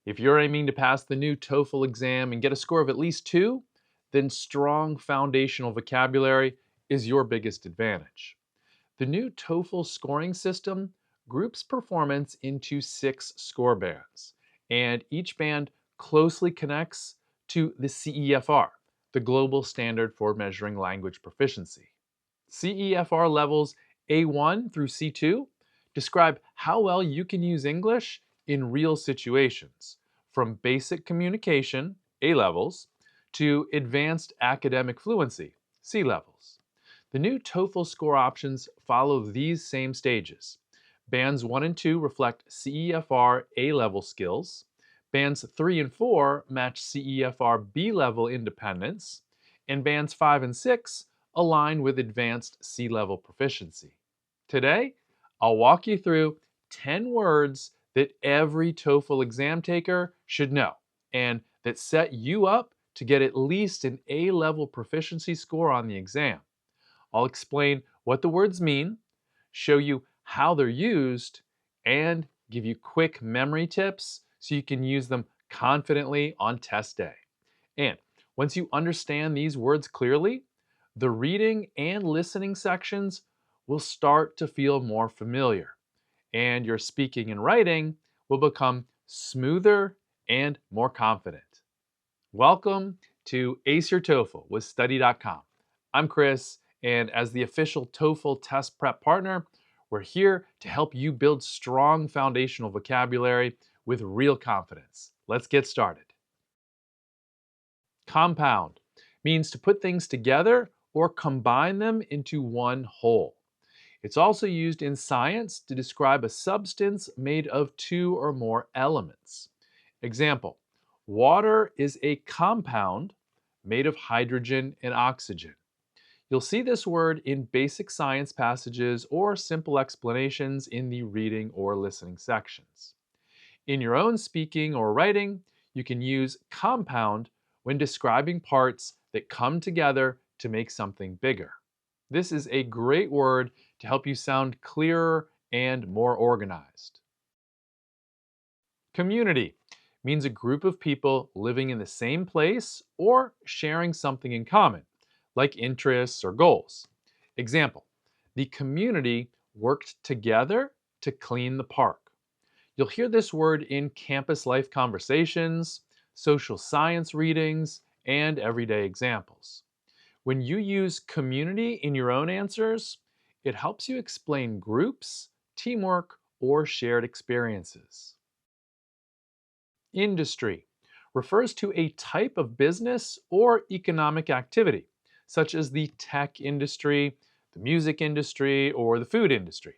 If you're aiming to pass the new TOEFL exam and get a score of at least 2, then strong foundational vocabulary is your biggest advantage. The new TOEFL scoring system groups performance into 6 score bands, and each band closely connects to the CEFR, the global standard for measuring language proficiency. CEFR levels A1 through C2 describe how well you can use English in real situations, from basic communication, A levels, to advanced academic fluency, C levels. The new TOEFL score options follow these same stages. Bands 1 and 2 reflect CEFR A-level skills. Bands 3 and 4 match CEFR B-level independence. And bands 5 and 6 align with advanced C-level proficiency. Today, I'll walk you through 10 words that every TOEFL exam taker should know and that set you up to get at least an A-level proficiency score on the exam. I'll explain what the words mean, show you how they're used, and give you quick memory tips so you can use them confidently on test day. And once you understand these words clearly, the reading and listening sections will start to feel more familiar, and your speaking and writing will become smoother and more confident. Welcome to Ace Your TOEFL with Study.com. I'm Chris, and as the official TOEFL test prep partner, we're here to help you build strong foundational vocabulary with real confidence. Let's get started. Compound means to put things together or combine them into one whole. It's also used in science to describe a substance made of 2 or more elements. Example, water is a compound made of hydrogen and oxygen. You'll see this word in basic science passages or simple explanations in the reading or listening sections. In your own speaking or writing, you can use compound when describing parts that come together to make something bigger. This is a great word to help you sound clearer and more organized. Community means a group of people living in the same place or sharing something in common, like interests or goals. Example, the community worked together to clean the park. You'll hear this word in campus life conversations, social science readings, and everyday examples. When you use community in your own answers, it helps you explain groups, teamwork, or shared experiences. Industry refers to a type of business or economic activity, such as the tech industry, the music industry, or the food industry.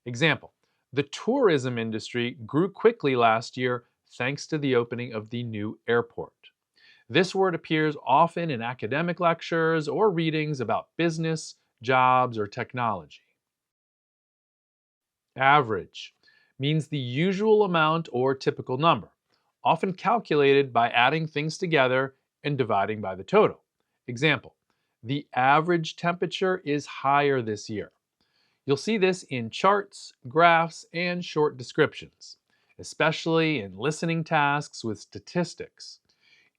Example, the tourism industry grew quickly last year thanks to the opening of the new airport. This word appears often in academic lectures or readings about business, jobs, or technology. Average means the usual amount or typical number, often calculated by adding things together and dividing by the total. Example, the average temperature is higher this year. You'll see this in charts, graphs, and short descriptions, especially in listening tasks with statistics.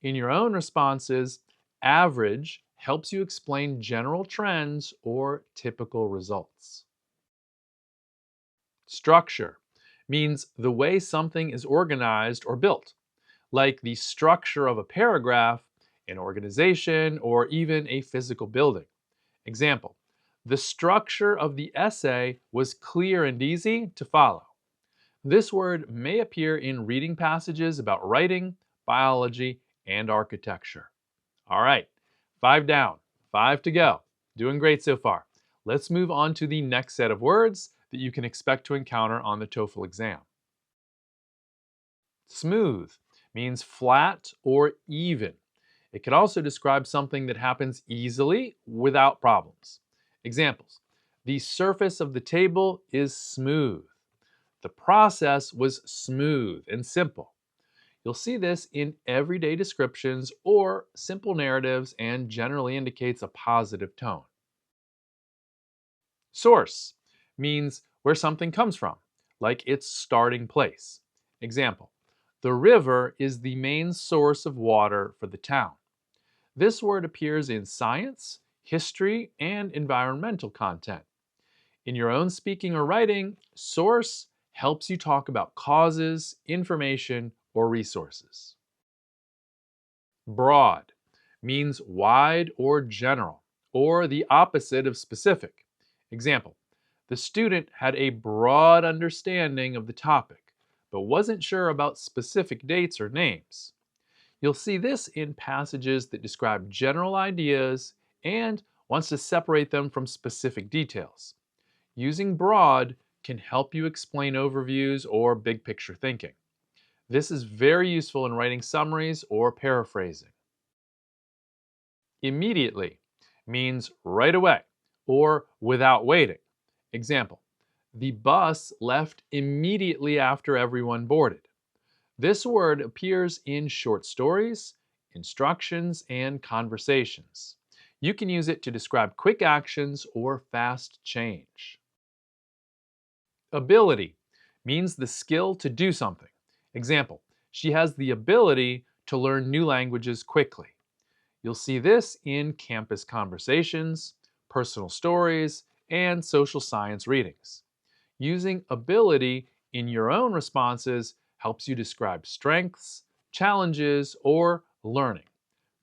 In your own responses, average helps you explain general trends or typical results. Structure means the way something is organized or built, like the structure of a paragraph, an organization, or even a physical building. Example, the structure of the essay was clear and easy to follow. This word may appear in reading passages about writing, biology, and architecture. All right, 5 down, 5 to go. Doing great so far. Let's move on to the next set of words that you can expect to encounter on the TOEFL exam. Smooth means flat or even. It can also describe something that happens easily without problems. Examples, the surface of the table is smooth. The process was smooth and simple. You'll see this in everyday descriptions or simple narratives and generally indicates a positive tone. Source means where something comes from, like its starting place. Example, The river is the main source of water for the town. This word appears in science, history, and environmental content. In your own speaking or writing, source helps you talk about causes, information, or resources. Broad means wide or general, or the opposite of specific. Example, the student had a broad understanding of the topic, but wasn't sure about specific dates or names. You'll see this in passages that describe general ideas and wants to separate them from specific details. Using broad can help you explain overviews or big picture thinking. This is very useful in writing summaries or paraphrasing. Immediately means right away or without waiting. Example, the bus left immediately after everyone boarded. This word appears in short stories, instructions, and conversations. You can use it to describe quick actions or fast change. Ability means the skill to do something. Example, she has the ability to learn new languages quickly. You'll see this in campus conversations, personal stories, and social science readings. Using ability in your own responses helps you describe strengths, challenges, or learning,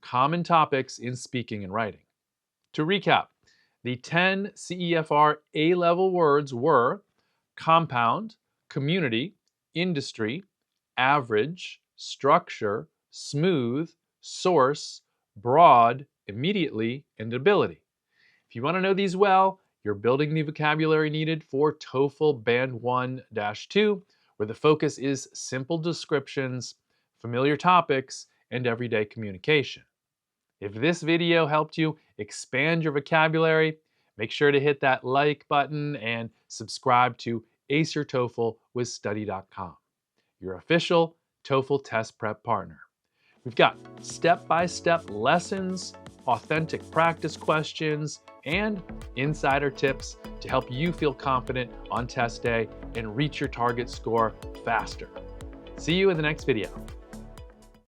common topics in speaking and writing. To recap, the 10 CEFR A-level words were compound, community, industry, average, structure, smooth, source, broad, immediately, and ability. If you want to know these well, you're building the vocabulary needed for TOEFL Band 1-2, where the focus is simple descriptions, familiar topics, and everyday communication. If this video helped you expand your vocabulary, make sure to hit that like button and subscribe to Ace Your TOEFL with Study.com, your official TOEFL test prep partner. We've got step-by-step lessons, authentic practice questions, and insider tips to help you feel confident on test day and reach your target score faster. See you in the next video.